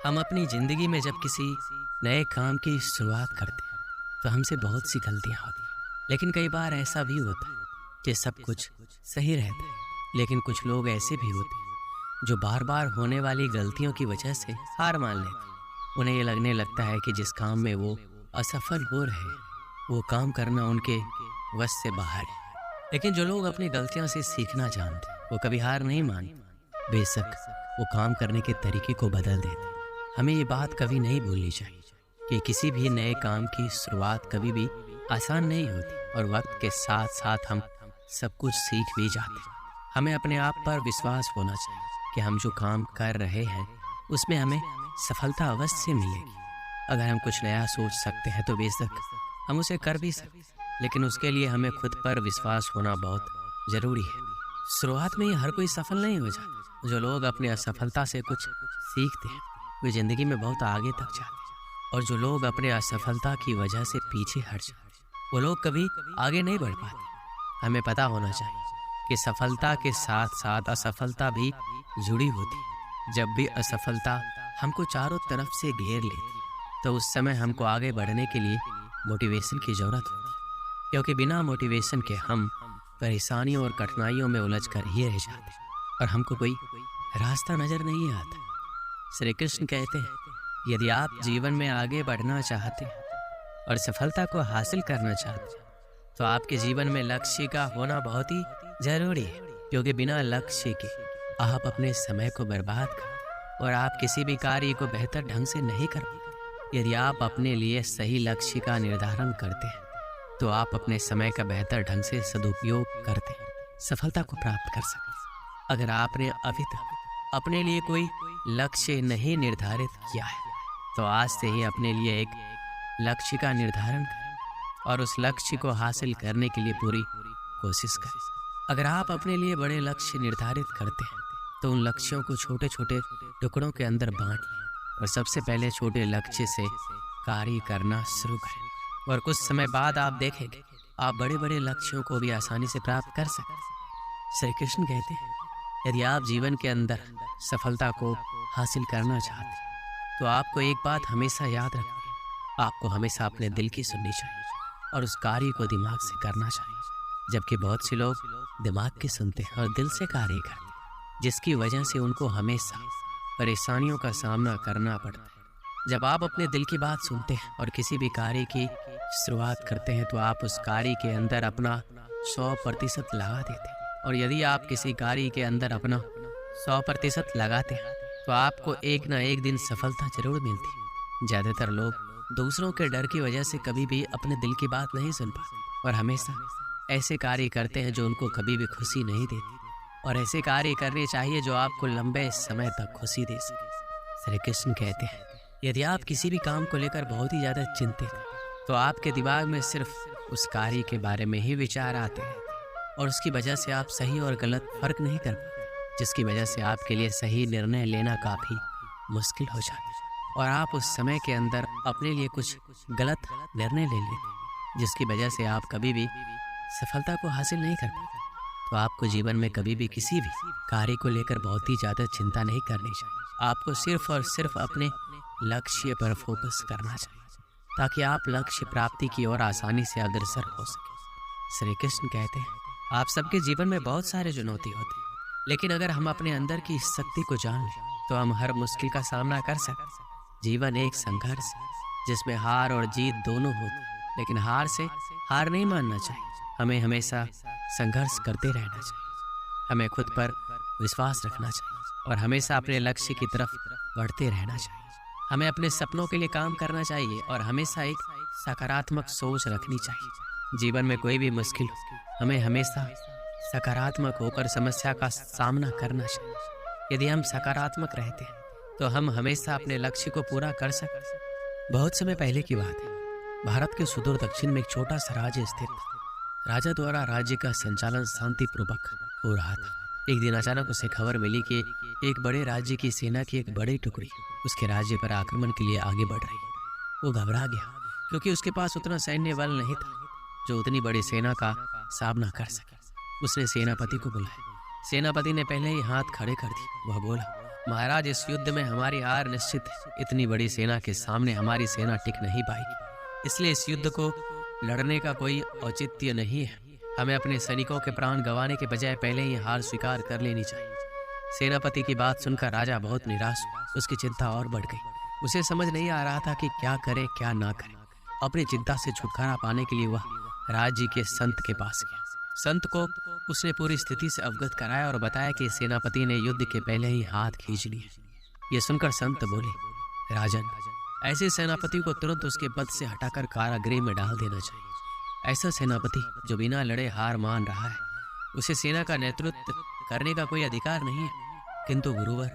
हम अपनी ज़िंदगी में जब किसी नए काम की शुरुआत करते हैं तो हमसे बहुत सी गलतियां होती हैं। लेकिन कई बार ऐसा भी होता है कि सब कुछ सही रहता है, लेकिन कुछ लोग ऐसे भी होते हैं जो बार बार होने वाली गलतियों की वजह से हार मान लेते हैं। उन्हें ये लगने लगता है कि जिस काम में वो असफल हो रहे हैं वो काम करना उनके वश से बाहर है। लेकिन जो लोग अपनी गलतियों से सीखना जानते हैं वो कभी हार नहीं मानते, बेशक वो काम करने के तरीके को बदल देते हैं। हमें ये बात कभी नहीं भूलनी चाहिए कि किसी भी नए काम की शुरुआत कभी भी आसान नहीं होती और वक्त के साथ साथ हम सब कुछ सीख भी जाते हैं। हमें अपने आप पर विश्वास होना चाहिए कि हम जो काम कर रहे हैं उसमें हमें सफलता अवश्य मिलेगी। अगर हम कुछ नया सोच सकते हैं तो बेशक हम उसे कर भी सकते हैं, लेकिन उसके लिए हमें खुद पर विश्वास होना बहुत ज़रूरी है। शुरुआत में ही हर कोई सफल नहीं हो जाता। जो लोग अपनी असफलता से कुछ सीखते हैं वे ज़िंदगी में बहुत आगे तक जाते हैं, और जो लोग अपने असफलता की वजह से पीछे हट जाते वो लोग कभी आगे नहीं बढ़ पाते। हमें पता होना चाहिए कि सफलता के साथ साथ असफलता भी जुड़ी होती है। जब भी असफलता हमको चारों तरफ से घेर लेती तो उस समय हमको आगे बढ़ने के लिए मोटिवेशन की ज़रूरत होती है, क्योंकि बिना मोटिवेशन के हम परेशानियों और कठिनाइयों में उलझ कर ही रह जाते हैं और हमको कोई रास्ता नज़र नहीं आता। श्री कृष्ण कहते हैं, यदि आप जीवन में आगे बढ़ना चाहते हैं और सफलता को हासिल करना चाहते हैं तो आपके जीवन में लक्ष्य का होना बहुत ही जरूरी है, क्योंकि बिना लक्ष्य के आप अपने समय को बर्बाद करते और आप किसी भी कार्य को बेहतर ढंग से नहीं कर पाते। यदि आप अपने लिए सही लक्ष्य का निर्धारण करते हैं तो आप अपने समय का बेहतर ढंग से सदुपयोग करते हैं सफलता को प्राप्त कर सकते हैं। अगर आपने अभी तक अपने लिए कोई लक्ष्य नहीं निर्धारित किया है तो आज से ही अपने लिए एक लक्ष्य का निर्धारण करें और उस लक्ष्य को हासिल करने के लिए पूरी कोशिश करें। अगर आप अपने लिए बड़े लक्ष्य निर्धारित करते हैं तो उन लक्ष्यों को छोटे छोटे टुकड़ों के अंदर बांट लें और सबसे पहले छोटे लक्ष्य से कार्य करना शुरू करें, और कुछ समय बाद आप देखेंगे आप बड़े बड़े लक्ष्यों को भी आसानी से प्राप्त कर सकते। श्री कृष्ण कहते हैं, यदि आप जीवन के अंदर सफलता को हासिल करना चाहते हैं तो आपको एक बात हमेशा याद रखनी है, आपको हमेशा अपने दिल की सुननी चाहिए और उस कार्य को दिमाग से करना चाहिए। जबकि बहुत से लोग दिमाग की सुनते हैं और दिल से कार्य करते हैं, जिसकी वजह से उनको हमेशा परेशानियों का सामना करना पड़ता है। जब आप अपने दिल की बात सुनते हैं और किसी भी कार्य की शुरुआत करते हैं तो आप उस कार्य के अंदर अपना 100% लगा देते हैं, और यदि आप किसी कार्य के अंदर अपना 100% लगाते हैं तो आपको एक ना एक दिन सफलता जरूर मिलती है। ज़्यादातर लोग दूसरों के डर की वजह से कभी भी अपने दिल की बात नहीं सुन पाते और हमेशा ऐसे कार्य करते हैं जो उनको कभी भी खुशी नहीं देती, और ऐसे कार्य करने चाहिए जो आपको लंबे समय तक खुशी दे सके। श्री कृष्ण कहते हैं, यदि आप किसी भी काम को लेकर बहुत ही ज़्यादा चिंतित हैं तो आपके दिमाग में सिर्फ उस कार्य के बारे में ही विचार आते हैं और उसकी वजह से आप सही और गलत फर्क नहीं कर पाते, जिसकी वजह से आपके लिए सही निर्णय लेना काफ़ी मुश्किल हो जाता है और आप उस समय के अंदर अपने लिए कुछ गलत निर्णय ले लेते हैं, जिसकी वजह से आप कभी भी सफलता को हासिल नहीं कर पाते। तो आपको जीवन में कभी भी किसी भी कार्य को लेकर बहुत ही ज़्यादा चिंता नहीं करनी चाहिए। आपको सिर्फ और सिर्फ अपने लक्ष्य पर फोकस करना चाहिए ताकि आप लक्ष्य प्राप्ति की ओर आसानी से अग्रसर हो सके। श्री कृष्ण कहते हैं, आप सबके जीवन में बहुत सारे चुनौती होते हैं, लेकिन अगर हम अपने अंदर की शक्ति को जान लें तो हम हर मुश्किल का सामना कर सकते हैं। जीवन एक संघर्ष है जिसमें हार और जीत दोनों होते हैं, लेकिन हार से हार नहीं मानना चाहिए। हमें हमेशा संघर्ष करते रहना चाहिए, हमें खुद पर विश्वास रखना चाहिए और हमेशा अपने लक्ष्य की तरफ बढ़ते रहना चाहिए। हमें अपने सपनों के लिए काम करना चाहिए और हमेशा एक सकारात्मक सोच रखनी चाहिए। जीवन में कोई भी मुश्किल हो, हमें हमेशा सकारात्मक होकर समस्या का सामना करना चाहिए। यदि हम सकारात्मक रहते हैं तो हम हमेशा अपने लक्ष्य को पूरा कर सकते हैं। बहुत समय पहले की बात है, भारत के सुदूर दक्षिण में एक छोटा सा राज्य स्थित था। राजा द्वारा राज्य का संचालन शांतिपूर्वक हो रहा था। एक दिन अचानक उसे खबर मिली कि एक बड़े राज्य की सेना की एक बड़ी टुकड़ी उसके राज्य पर आक्रमण के लिए आगे बढ़ रही है। वो घबरा गया क्योंकि उसके पास उतना सैन्य बल नहीं था जो उतनी बड़ी सेना का सामना कर सके। उसने सेनापति को बुलाया। सेनापति ने पहले ही हाथ खड़े कर दिए। वह बोला, महाराज, इस युद्ध में हमारी हार निश्चित है। इतनी बड़ी सेना के सामने हमारी सेना टिक नहीं पाएगी, इसलिए इस युद्ध को लड़ने का कोई औचित्य नहीं है। हमें अपने सैनिकों के प्राण गंवाने के बजाय पहले ही हार स्वीकार कर लेनी चाहिए। सेनापति की बात सुनकर राजा बहुत निराश हुआ। उसकी चिंता और बढ़ गई। उसे समझ नहीं आ रहा था कि क्या करे क्या ना करे। अपनी चिंता से छुटकारा पाने के लिए वह राज्य के संत के पास गया। संत को उसने पूरी स्थिति से अवगत कराया और बताया कि सेनापति ने युद्ध के पहले ही हाथ खींच लिए। ये सुनकर संत बोले, राजन, ऐसे सेनापति को तुरंत उसके पद से हटाकर कारागृह में डाल देना चाहिए। ऐसा सेनापति जो बिना लड़े हार मान रहा है, उसे सेना का नेतृत्व करने का कोई अधिकार नहीं है। किंतु गुरुवर,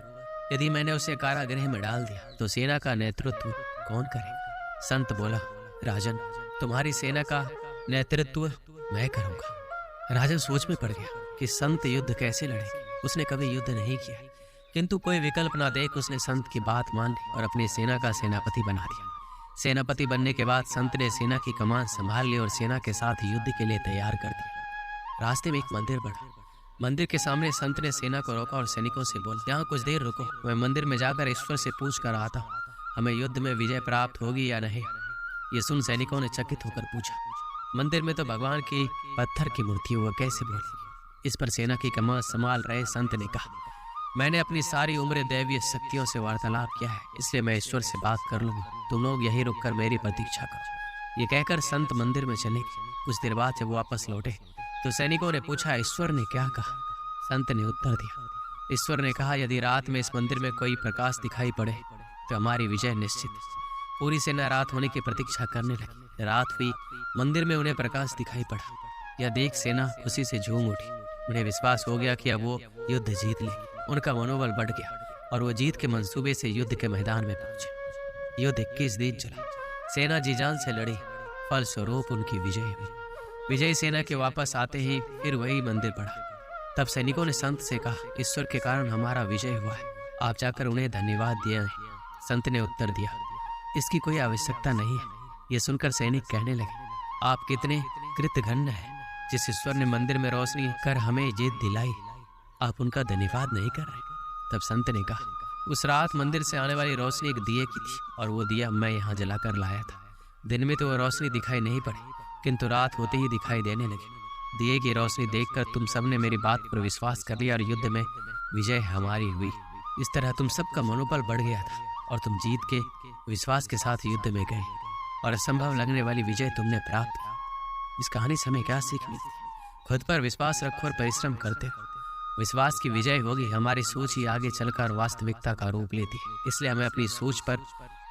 यदि मैंने उसे कारागृह में डाल दिया तो सेना का नेतृत्व कौन करेगा? संत बोला, राजन, तुम्हारी सेना का नेतृत्व मैं करूंगा। राजन सोच में पड़ गया कि संत युद्ध कैसे लड़ेंगे। उसने कभी युद्ध नहीं किया, किंतु कोई विकल्प ना देख उसने संत की बात मान ली और अपनी सेना का सेनापति बना दिया। सेनापति बनने के बाद संत ने सेना की कमान संभाल ली और सेना के साथ युद्ध के लिए तैयार कर दिया। रास्ते में एक मंदिर बढ़ा। मंदिर के सामने संत ने सेना को रोका और सैनिकों से बोला, यहाँ कुछ देर रुको, मैं मंदिर में जाकर ईश्वर से पूछ कर आता हूँ, हमें युद्ध में विजय प्राप्त होगी या नहीं। ये सुन सैनिकों ने चकित होकर पूछा, मंदिर में तो भगवान की पत्थर की मूर्ति, वह कैसे बोली? इस पर सेना की कमान संभाल रहे संत ने कहा, मैंने अपनी सारी उम्र दैवीय शक्तियों से वार्तालाप किया है, इसलिए मैं ईश्वर से बात कर लूंगा। तुम लोग यहीं रुककर मेरी प्रतीक्षा करो। ये कहकर संत मंदिर में चले गए। कुछ देर बाद जब वापस लौटे तो सैनिकों ने पूछा, ईश्वर ने क्या कहा? संत ने उत्तर दिया, ईश्वर ने कहा, यदि रात में इस मंदिर में कोई प्रकाश दिखाई पड़े तो हमारी विजय निश्चित है। पूरी सेना रात होने की प्रतीक्षा करने लगी। रात हुई, मंदिर में उन्हें प्रकाश दिखाई पड़ा। यह देख सेना खुशी से झूम उठी। उन्हें विश्वास हो गया कि अब वो युद्ध जीत लेगी। उनका मनोबल बढ़ गया और वो जीत के मंसूबे से युद्ध के मैदान में पहुंचे। युद्ध 21 दिन चला। सेना जी जान से लड़ी, फलस्वरूप उनकी विजय हुई। विजयी सेना के वापस आते ही फिर वही मंदिर पड़ा। तब सैनिकों ने संत से कहा, ईश्वर के कारण हमारा विजय हुआ है, आप जाकर उन्हें धन्यवाद दिया है। संत ने उत्तर दिया, इसकी कोई आवश्यकता नहीं है। ये सुनकर सैनिक कहने लगे, आप कितने कृतघ्न हैं। जिस ईश्वर ने मंदिर में रोशनी कर हमें जीत दिलाई, आप उनका धन्यवाद नहीं कर रहे। तब संत ने कहा, उस रात मंदिर से आने वाली रोशनी एक दिए की थी और वो दिया मैं यहाँ जलाकर लाया था। दिन में तो वो रोशनी दिखाई नहीं पड़ी, किंतु रात होते ही दिखाई देने लगी। दिए की रोशनी देखकर तुम सबने मेरी बात पर विश्वास कर लिया और युद्ध में विजय हमारी हुई। इस तरह तुम सबका मनोबल बढ़ गया था और तुम जीत के विश्वास के साथ युद्ध में गए और असंभव लगने वाली विजय तुमने प्राप्त की। इस कहानी से हमें क्या सीख मिलती? खुद पर विश्वास रखो और परिश्रम करते हो। विश्वास की विजय होगी। हमारी सोच ही आगे चलकर वास्तविकता का रूप लेती है। इसलिए हमें अपनी सोच पर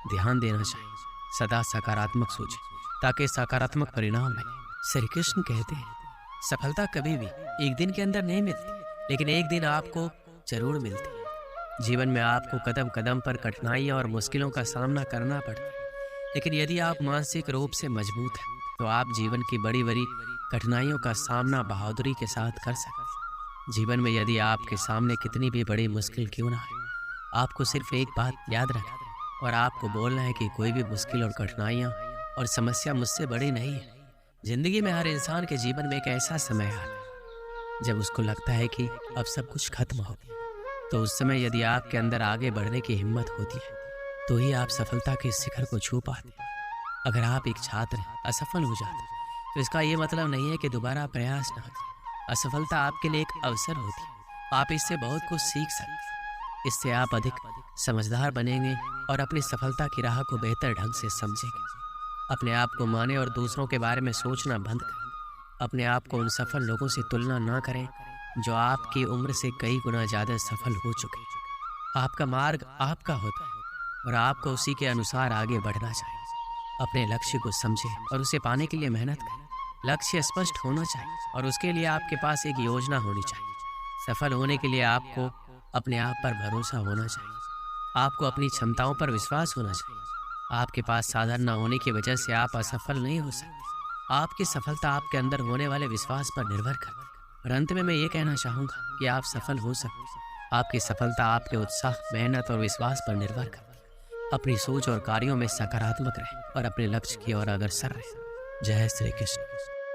ध्यान देना चाहिए। सदा सकारात्मक सोचें ताकि सकारात्मक परिणाम मिले। श्री कृष्ण कहते हैं, सफलता कभी भी एक दिन के अंदर नहीं मिलती, लेकिन एक दिन आपको जरूर मिलती है। जीवन में आपको कदम कदम पर कठिनाइयाँ और मुश्किलों का सामना करना पड़ता है, लेकिन यदि आप मानसिक रूप से मजबूत हैं तो आप जीवन की बड़ी बड़ी कठिनाइयों का सामना बहादुरी के साथ कर सकते हैं। जीवन में यदि आपके सामने कितनी भी बड़ी मुश्किल क्यों ना है, आपको सिर्फ एक बात याद रखना और आपको बोलना है कि कोई भी मुश्किल और कठिनाइयाँ और समस्या मुझसे बड़ी नहीं है। जिंदगी में हर इंसान के जीवन में एक ऐसा समय आता है जब उसको लगता है कि अब सब कुछ खत्म हो गया। तो उस समय यदि आपके अंदर आगे बढ़ने की हिम्मत होती है तो ही आप सफलता के शिखर को छू पाते। अगर आप एक छात्र असफल हो जाते तो इसका ये मतलब नहीं है कि दोबारा प्रयास ना करें। असफलता आपके लिए एक अवसर होती है। आप इससे बहुत कुछ सीख सकते हैं। इससे आप अधिक समझदार बनेंगे और अपनी सफलता की राह को बेहतर ढंग से समझेंगे। अपने आप को माने और दूसरों के बारे में सोचना बंद करें। अपने आप को उन सफल लोगों से तुलना ना करें जो आपकी उम्र से कई गुना ज़्यादा सफल हो चुके। आपका मार्ग आपका होता है और आपको उसी के अनुसार आगे बढ़ना चाहिए। अपने लक्ष्य को समझें और उसे पाने के लिए मेहनत करें। लक्ष्य स्पष्ट होना चाहिए और उसके लिए आपके पास एक योजना होनी चाहिए। सफल होने के लिए आपको अपने आप पर भरोसा होना चाहिए। आपको अपनी क्षमताओं पर विश्वास होना चाहिए। आपके पास साधन न होने की वजह से आप असफल नहीं हो सकते। आपकी सफलता आपके अंदर होने वाले विश्वास पर निर्भर करती है। और अंत में मैं ये कहना चाहूँगा कि आप सफल हो सकते। आपकी सफलता आपके उत्साह, मेहनत और विश्वास पर निर्भर करती है। अपनी सोच और कार्यों में सकारात्मक रहें और अपने लक्ष्य की ओर अग्रसर रहें। जय श्री कृष्ण।